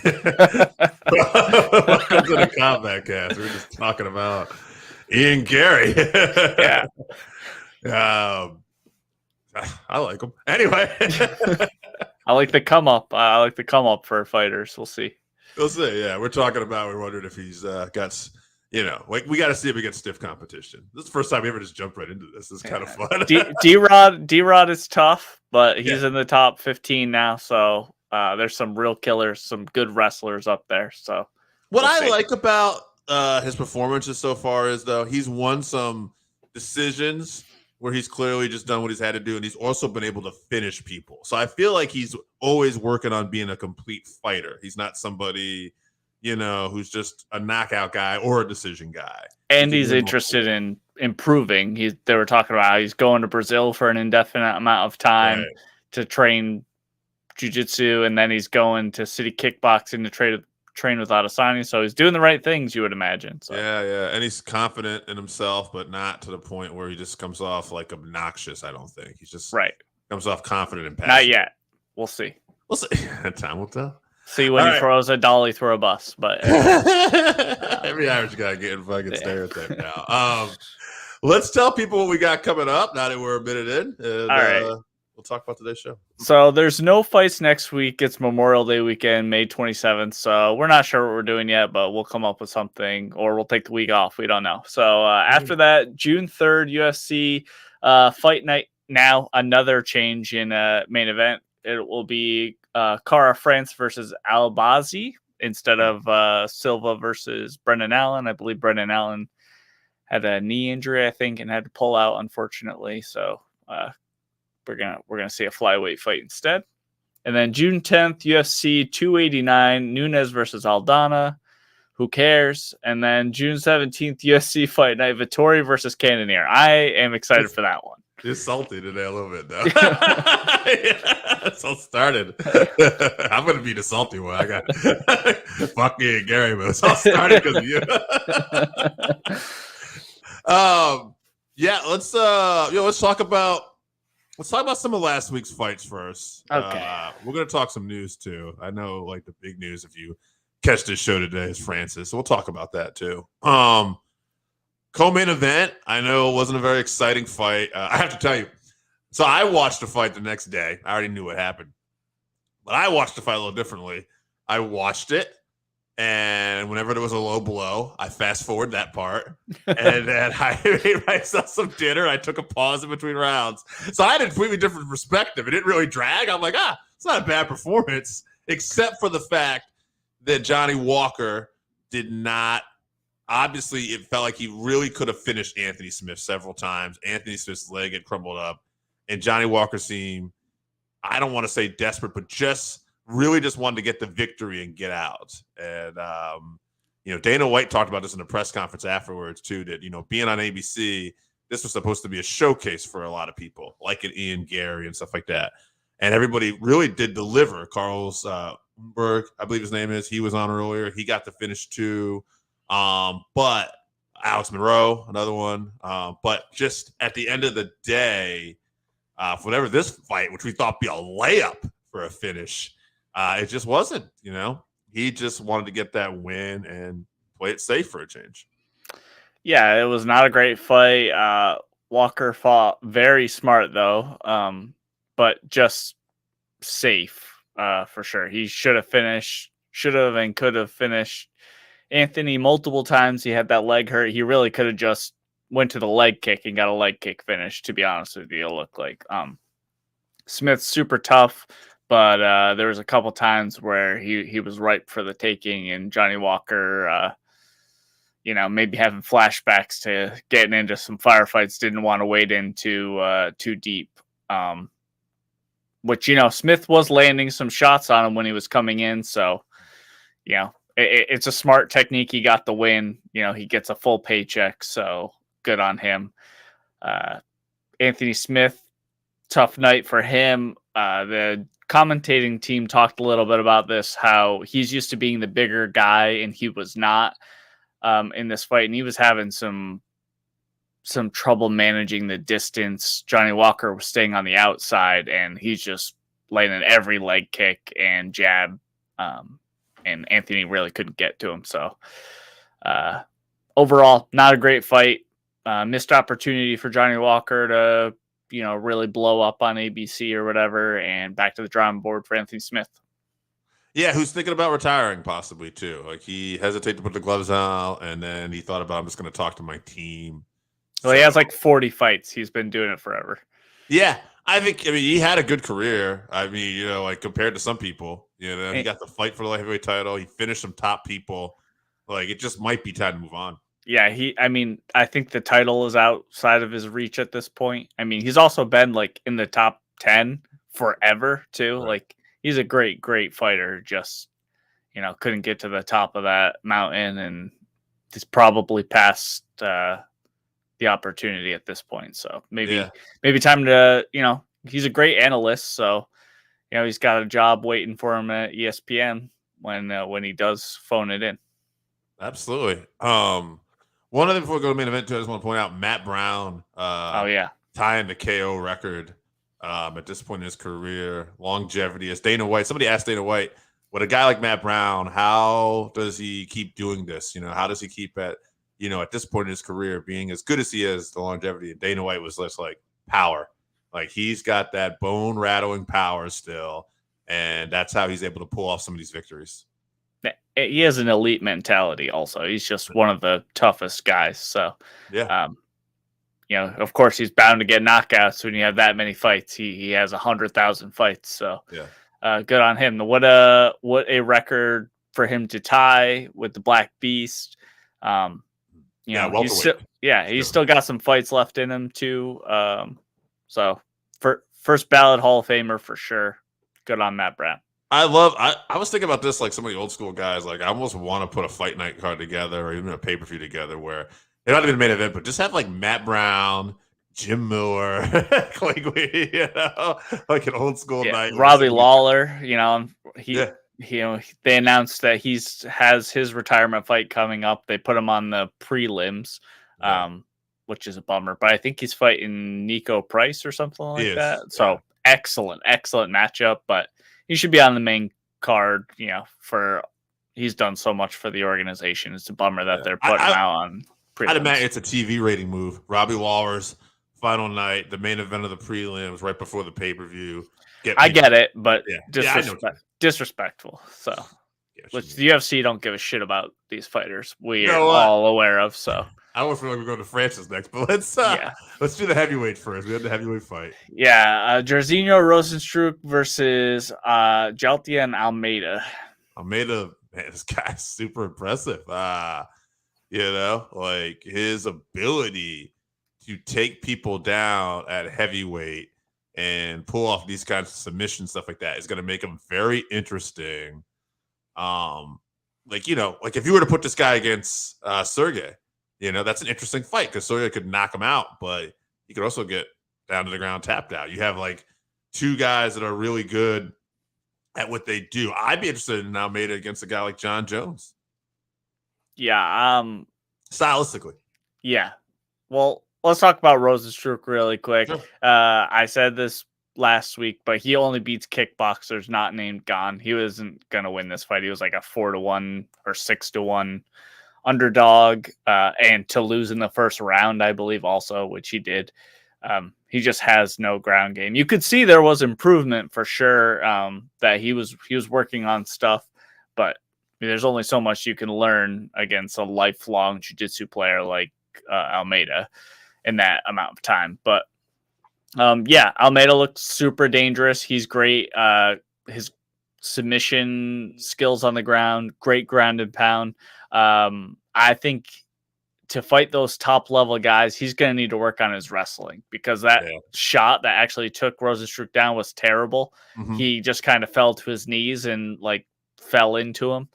Welcome to the Combat Cast. We're just talking about Ian Gary. Yeah. I like him. Anyway. I like the come up. I like the come up for fighters. We'll see. We'll see. Yeah, we're wondering if he's got, we got to see if he gets stiff competition. This is the first time we ever just jumped right into this. This is kind of fun. D-Rod is tough, but he's in the top 15 now. So there's some real killers, some good wrestlers up there. So what I like about his performances so far is, though, he's won some decisions where he's clearly just done what he's had to do, and he's also been able to finish people. So I feel like he's always working on being a complete fighter. He's not somebody, who's just a knockout guy or a decision guy. And he's interested in improving. They were talking about how he's going to Brazil for an indefinite amount of time to train jiu-jitsu, and then he's going to City Kickboxing to train without a signing. So he's doing the right things, you would imagine. So. Yeah. And he's confident in himself, but not to the point where he just comes off like obnoxious, I don't think. He's just comes off confident and passionate. Not yet. We'll see. Time will tell. See when he throws a dolly through a bus. But every Irish guy getting fucking stereotyped now. Let's tell people what we got coming up now that we're a minute in. And, all right. We'll talk about today's show. So there's no fights next week. It's Memorial Day weekend, May 27th. So we're not sure what we're doing yet, but we'll come up with something, or we'll take the week off. We don't know. So after that, June 3rd, UFC Fight Night. Now another change in main event. It will be Cara France versus Albazi instead of Silva versus Brendan Allen. I believe Brendan Allen had a knee injury, I think, and had to pull out, unfortunately. So we're gonna see a flyweight fight instead. And then June 10th, UFC 289, Nunes versus Aldana. Who cares? And then June 17th, UFC Fight Night, Vettori versus Cannonier. I am excited for that one. You're salty today a little bit, though. That's all started. I'm going to be the salty one. I got fuck me and Gary, but it's all started because of you. Let's talk about some of last week's fights first. Okay. We're going to talk some news, too. I know, like, the big news, if you catch this show today, is Francis. So we'll talk about that, too. Co-main event, I know it wasn't a very exciting fight. I have to tell you. So I watched the fight the next day. I already knew what happened. But I watched the fight a little differently. I watched it, and whenever there was a low blow, I fast-forward that part. And then I made myself some dinner. I took a pause in between rounds. So I had a completely different perspective. It didn't really drag. I'm like, it's not a bad performance, except for the fact that Johnny Walker did not. Obviously, it felt like he really could have finished Anthony Smith several times. Anthony Smith's leg had crumbled up, and Johnny Walker seemed, I don't want to say desperate, but just wanted to get the victory and get out. And, Dana White talked about this in the press conference afterwards, too, that, being on ABC, this was supposed to be a showcase for a lot of people, like an Ian Gary and stuff like that. And everybody really did deliver. Carlos Umberg, I believe his name is, he was on earlier. He got the finish, too. But Alex Monroe, another one. But just at the end of the day, for whatever this fight, which we thought be a layup for a finish, it just wasn't. He just wanted to get that win and play it safe for a change. Yeah, it was not a great fight. Walker fought very smart though, but just safe for sure. He should have and could have finished Anthony multiple times. He had that leg hurt. He really could have just went to the leg kick and got a leg kick finish, to be honest with you. It looked like Smith's super tough, but there was a couple times where he was ripe for the taking, and Johnny Walker maybe having flashbacks to getting into some firefights, didn't want to wade in too deep. Which Smith was landing some shots on him when he was coming in, so it's a smart technique. He got the win. He gets a full paycheck, so good on him. Anthony Smith, tough night for him. The commentating team talked a little bit about this, how he's used to being the bigger guy, and he was not in this fight, and he was having some trouble managing the distance. Johnny Walker was staying on the outside, and he's just landing every leg kick and jab and Anthony really couldn't get to him. So overall, not a great fight. Missed opportunity for Johnny Walker to, really blow up on ABC or whatever, and back to the drawing board for Anthony Smith. Yeah, who's thinking about retiring possibly too. Like he hesitated to put the gloves on, and then he thought about, I'm just going to talk to my team. Well, he has like 40 fights. He's been doing it forever. Yeah, I mean, he had a good career. I mean, like compared to some people, he got the fight for the light heavyweight title. He finished some top people. Like it just might be time to move on. Yeah, I think the title is outside of his reach at this point. I mean, he's also been like in the top 10 forever too. Right. Like he's a great, great fighter. Just, couldn't get to the top of that mountain, and he's probably past the opportunity at this point. So maybe time to, he's a great analyst. So, he's got a job waiting for him at ESPN when he does phone it in. Absolutely. One other before we go to main event too, I just want to point out Matt Brown. Tying the KO record at this point in his career, longevity. As somebody asked Dana White, with a guy like Matt Brown, how does he keep doing this? How does he keep at this point in his career being as good as he is, the longevity? And Dana White was just like power. Like he's got that bone rattling power still, and that's how he's able to pull off some of these victories. He has an elite mentality also. He's just one of the toughest guys. So, of course, he's bound to get knockouts when you have that many fights. He has 100,000 fights. So, good on him. What a record for him to tie with the Black Beast. He's still got some fights left in him too. So, first ballot Hall of Famer for sure. Good on Matt Brown. I was thinking about this, like some of the old school guys, like I almost want to put a fight night card together or even a pay-per-view together where it not even a main event, but just have like Matt Brown, Jim Miller, like an old school night. Robbie Lawler, they announced that has his retirement fight coming up. They put him on the prelims, which is a bummer, but I think he's fighting Nico Price or something like that. So excellent matchup, but he should be on the main card, he's done so much for the organization. It's a bummer that they're putting him out on prelims. I'd imagine it's a TV rating move. Robbie Lawler's final night, the main event of the prelims, right before the pay-per-view. I get it, but disrespectful. So, which the UFC don't give a shit about these fighters. We are all aware of, so. I don't feel like we're going to Francis next, but let's do the heavyweight first. We had the heavyweight fight. Yeah, Jairzinho Rozenstruik versus Jaltian Almeida. Almeida, man, this guy's super impressive. Like his ability to take people down at heavyweight and pull off these kinds of submissions, stuff like that, is going to make him very interesting. If you were to put this guy against Sergey, that's an interesting fight because Sergey could knock him out, but he could also get down to the ground, tapped out. You have like two guys that are really good at what they do. I'd be interested in Almeida against a guy like John Jones. Yeah. Stylistically. Yeah. Well, let's talk about Rozenstruik really quick. Sure. I said this last week, but he only beats kickboxers not named Gane. He wasn't going to win this fight. He was like a 4-1 or 6-1 underdog, and to lose in the first round, I believe also, which he did. He just has no ground game. You could see there was improvement for sure, that he was working on stuff, but there's only so much you can learn against a lifelong jiu-jitsu player like Almeida in that amount of time. But Almeida looks super dangerous. He's great. His submission skills on the ground, great ground and pound. I think to fight those top level guys, he's going to need to work on his wrestling because that shot that actually took Rozenstruik down was terrible. Mm-hmm. He just kind of fell to his knees and like fell into him.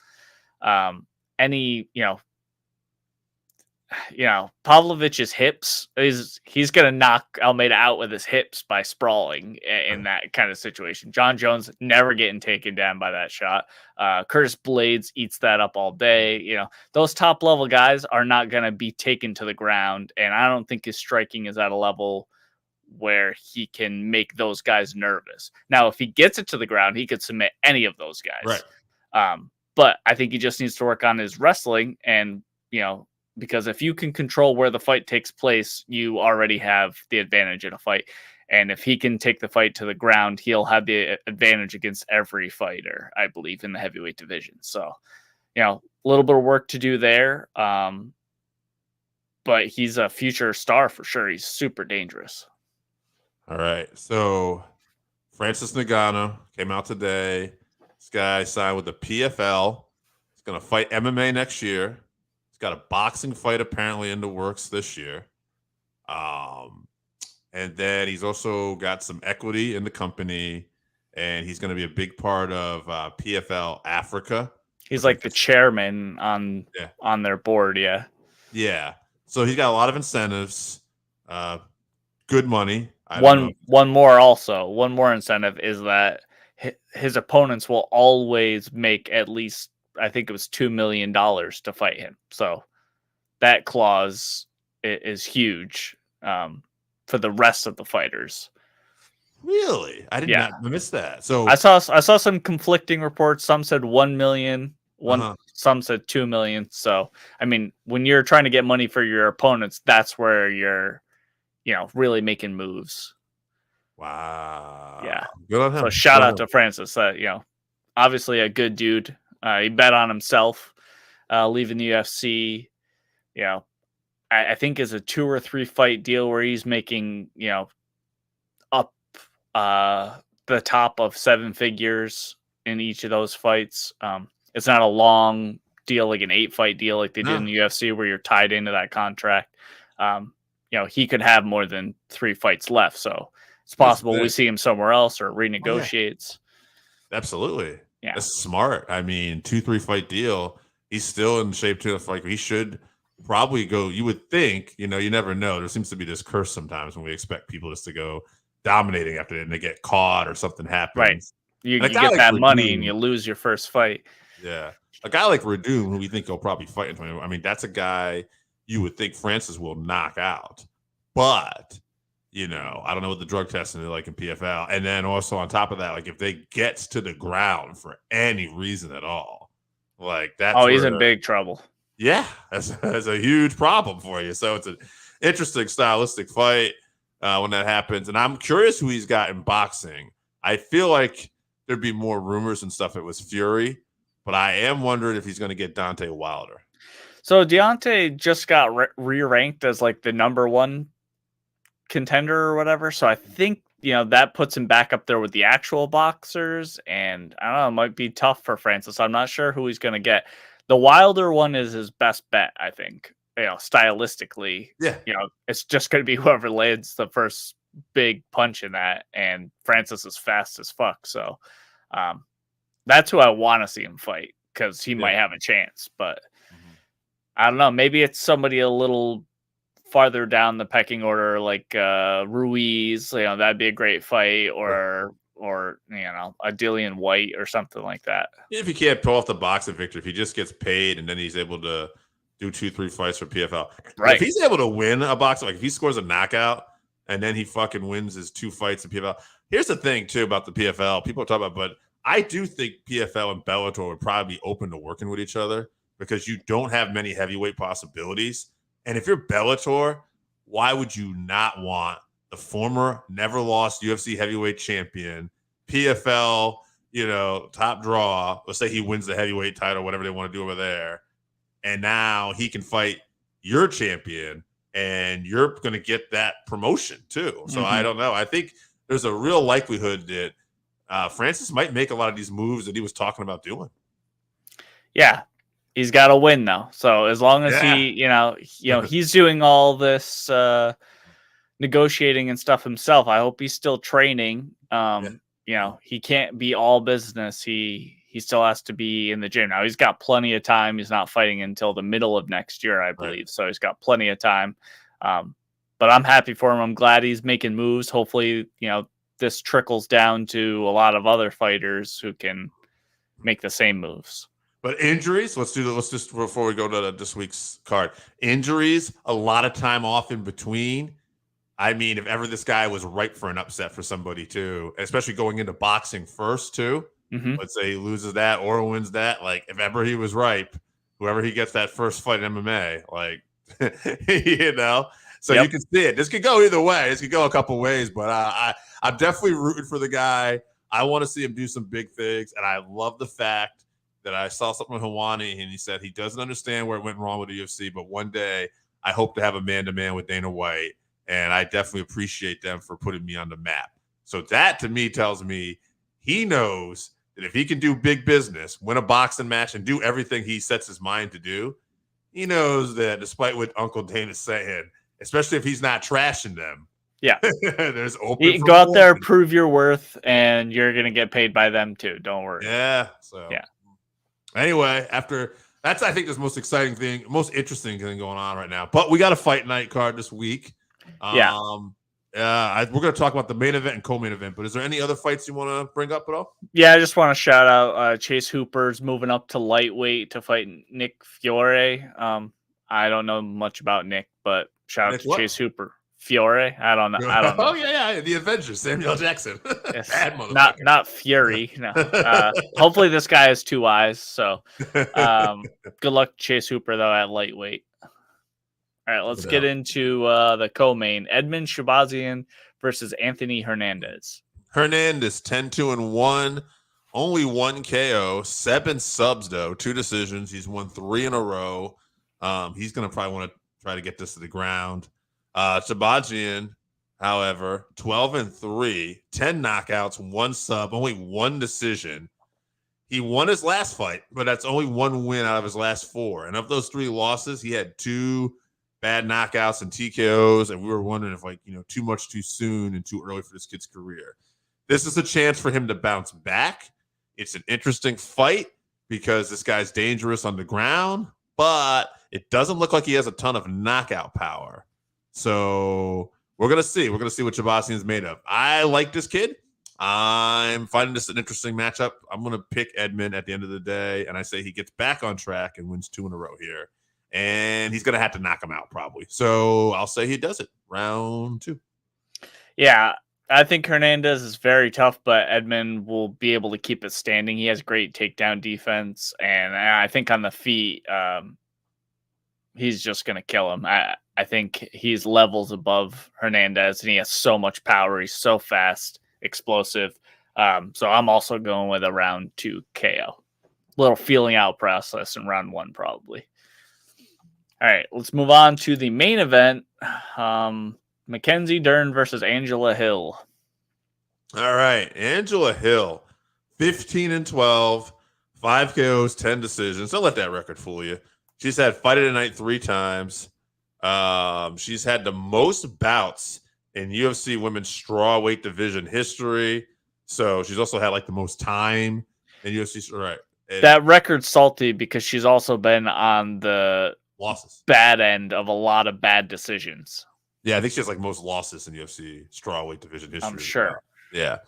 Pavlovich's hips he's going to knock Almeida out with his hips by sprawling in that kind of situation. John Jones never getting taken down by that shot. Curtis Blades eats that up all day. Those top level guys are not going to be taken to the ground. And I don't think his striking is at a level where he can make those guys nervous. Now, if he gets it to the ground, he could submit any of those guys. Right. But I think he just needs to work on his wrestling, and because if you can control where the fight takes place, you already have the advantage in a fight. And if he can take the fight to the ground, he'll have the advantage against every fighter, I believe, in the heavyweight division. So, a little bit of work to do there. But he's a future star for sure. He's super dangerous. All right. So Francis Ngannou came out today. This guy signed with the PFL. He's going to fight MMA next year. He's got a boxing fight apparently in the works this year. And then he's also got some equity in the company, and he's going to be a big part of PFL Africa. He's like the chairman on their board. Yeah. Yeah. So he's got a lot of incentives, good money. One more incentive is that his opponents will always make at least, I think it was $2 million to fight him. So that clause is huge for the rest of the fighters. Really? I did not miss that. So I saw some conflicting reports. Some said 1 million, some said 2 million. So I mean, when you're trying to get money for your opponents, that's where you're really making moves. Wow. Yeah. Good on him. So shout out to Francis. Obviously a good dude. He bet on himself, leaving the UFC. I think is a 2 or 3 fight deal where he's making, up the top of 7 figures in each of those fights. It's not a long deal, like an 8-fight deal like they did in the UFC where you're tied into that contract. He could have more than 3 fights left. So it's possible we see him somewhere else or renegotiates. Absolutely. Yeah. That's smart. I mean, 2-3 fight deal. He's still in shape to fight. He should probably go. You would think, you never know. There seems to be this curse sometimes when we expect people just to go dominating after it and they get caught or something happens. Right. You get that money and you lose your first fight. Yeah. A guy like Verdum, who we think he'll probably fight in 20. I mean, that's a guy you would think Francis will knock out. But, I don't know what the drug testing is like in PFL. And then also on top of that, like if they gets to the ground for any reason at all, like that's he's in big trouble. Yeah, that's a huge problem for you. So it's an interesting stylistic fight when that happens. And I'm curious who he's got in boxing. I feel like there'd be more rumors and stuff. It was Fury, but I am wondering if he's going to get Deontay Wilder. So Deontay just got re-ranked as like the number 1 contender or whatever. So I think, that puts him back up there with the actual boxers. And I don't know, it might be tough for Francis. I'm not sure who he's going to get. The Wilder one is his best bet, I think. Stylistically, it's just going to be whoever lands the first big punch in that. And Francis is fast as fuck. So that's who I want to see him fight because he might have a chance. But I don't know. Maybe it's somebody a little farther down the pecking order, like Ruiz. That'd be a great fight, or a Dillian White or something like that. If he can't pull off the boxing victory, if he just gets paid and then he's able to do 2-3 fights for PFL, right? If he's able to win a boxing, like if he scores a knockout and then he fucking wins his 2 fights in PFL. Here's the thing too about the PFL. People talk about, but I do think PFL and Bellator would probably be open to working with each other because you don't have many heavyweight possibilities. And if you're Bellator, why would you not want the former never lost UFC heavyweight champion, PFL, top draw? Let's say he wins the heavyweight title, whatever they want to do over there. And now he can fight your champion and you're going to get that promotion too. So I don't know. I think there's a real likelihood that Francis might make a lot of these moves that he was talking about doing. Yeah. He's got to win though. So as long as he, he's doing all this negotiating and stuff himself, I hope he's still training. He can't be all business. He still has to be in the gym. Now he's got plenty of time. He's not fighting until the middle of next year, I believe. Right. So he's got plenty of time. But I'm happy for him. I'm glad he's making moves. Hopefully, this trickles down to a lot of other fighters who can make the same moves. But injuries, let's just before we go to this week's card. Injuries, a lot of time off in between. I mean, if ever this guy was ripe for an upset for somebody too, especially going into boxing first too, Mm-hmm. Let's say he loses that or wins that. Like, if ever he was ripe, whoever he gets that first fight in MMA, like, so you can see it. This could go either way. This could go a couple ways, but I'm definitely rooting for the guy. I want to see him do some big things, and I love the fact that I saw something with Hawani, and he said he doesn't understand where it went wrong with the UFC, but one day I hope to have a man-to-man with Dana White, and I definitely appreciate them for putting me on the map. So that, to me, tells me he knows that if he can do big business, win a boxing match, and do everything he sets his mind to do, he knows that despite what Uncle Dana's saying, especially if he's not trashing them, there's open. You go out there, prove your worth, and you're gonna get paid by them too. Don't worry. Yeah. So anyway, after that's, I think, the most exciting thing, most interesting thing going on right now. But we got a fight night card this week. We're going to talk about the main event and co-main event. But is there any other fights you want to bring up at all? Yeah, I just want to shout out Chase Hooper's moving up to lightweight to fight Nick Fiore. I don't know much about Nick, but shout out to Chase Hooper. Fiore? I don't know. Oh yeah, the Avengers, Samuel Jackson. Yes. Not Fury. No. Hopefully this guy has two eyes. So good luck, Chase Hooper, though, at lightweight. All right, let's get into the co-main. Edmen Shahbazyan versus Anthony Hernandez. Hernandez 10-2-1, only 1 KO, 7 subs though, 2 decisions. He's won 3 in a row. He's gonna probably want to try to get this to the ground. Shahbazyan, however, 12-3, 10 knockouts, 1 sub, only 1 decision. He won his last fight, but that's only 1 win out of his last 4. And of those 3 losses, he had 2 bad knockouts and TKOs. And we were wondering if, too much too soon and too early for this kid's career. This is a chance for him to bounce back. It's an interesting fight because this guy's dangerous on the ground, but it doesn't look like he has a ton of knockout power. So we're going to see. We're going to see what Shahbazyan is made of. I like this kid. I'm finding this an interesting matchup. I'm going to pick Edmen at the end of the day, and I say he gets back on track and wins 2 in a row here. And he's going to have to knock him out probably. So I'll say he does it. Round 2. Yeah, I think Hernandez is very tough, but Edmen will be able to keep it standing. He has great takedown defense, and I think on the feet, he's just going to kill him. I think he's levels above Hernandez, and he has so much power. He's so fast, explosive. So I'm also going with a round 2 KO. Little feeling out process in round 1 probably. All right, let's move on to the main event. Mackenzie Dern versus Angela Hill. All right, Angela Hill, 15-12, 5 KOs, 10 decisions. Don't let that record fool you. She's had fight of the night 3 times. She's had the most bouts in UFC women's strawweight division history. So she's also had the most time in UFC. Right. That record's salty because she's also been on the losses bad end of a lot of bad decisions. Yeah, I think she has most losses in UFC strawweight division history. I'm sure. Yeah.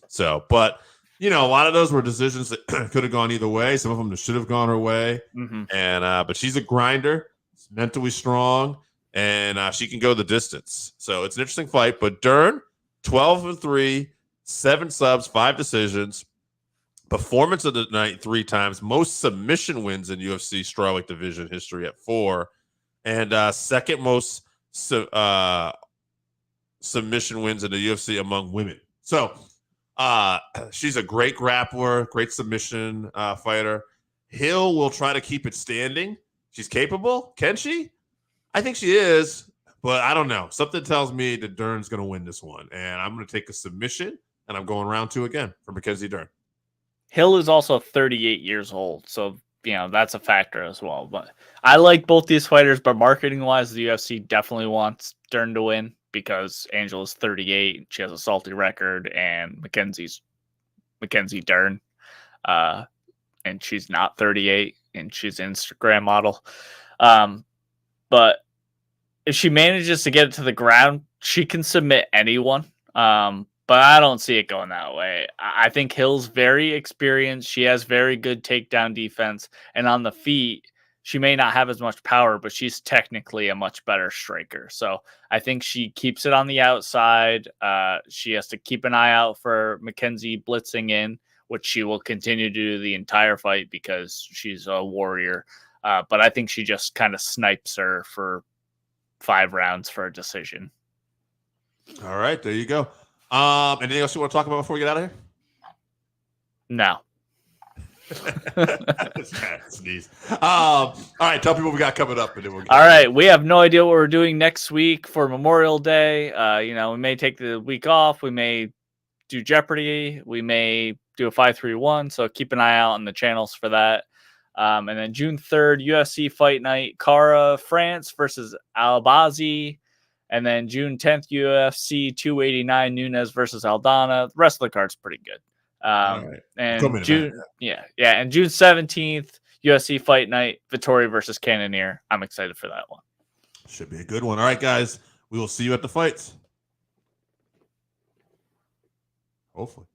So, but a lot of those were decisions that could have gone either way. Some of them should have gone her way. Mm-hmm. And but she's a grinder, mentally strong, and she can go the distance. So it's an interesting fight. But Dern, 12-3, 7 subs, 5 decisions. Performance of the night 3 times. Most submission wins in UFC strawweight division history at 4. And second most submission wins in the UFC among women. So she's a great grappler, great submission fighter. Hill will try to keep it standing. She's capable. Can she? I think she is, but I don't know. Something tells me that Dern's going to win this one, and I'm going to take a submission, and I'm going round 2 again for Mackenzie Dern. Hill is also 38 years old, so that's a factor as well. But I like both these fighters, but marketing-wise, the UFC definitely wants Dern to win because Angela's 38, she has a salty record, and Mackenzie Dern, and she's not 38, and she's an Instagram model. But if she manages to get it to the ground, she can submit anyone. But I don't see it going that way. I think Hill's very experienced. She has very good takedown defense. And on the feet, she may not have as much power, but she's technically a much better striker. So I think she keeps it on the outside. She has to keep an eye out for Mackenzie blitzing in, which she will continue to do the entire fight because she's a warrior. But I think she just kind of snipes her for 5 rounds for a decision. All right, there you go. Anything else you want to talk about before we get out of here? No. Sneeze. All right, tell people we got coming up, and then we'll. All right, we have no idea what we're doing next week for Memorial Day. We may take the week off. We may do Jeopardy. We may do a 5-3-1. So keep an eye out on the channels for that. And then June 3rd, UFC Fight Night, Cara France versus Albazi. And then June 10th, UFC 289, Nunes versus Aldana. The rest of the card's pretty good. Right. And June 17th, UFC Fight Night, Vettori versus Cannonier. I'm excited for that one. Should be a good one. All right, guys. We will see you at the fights. Hopefully.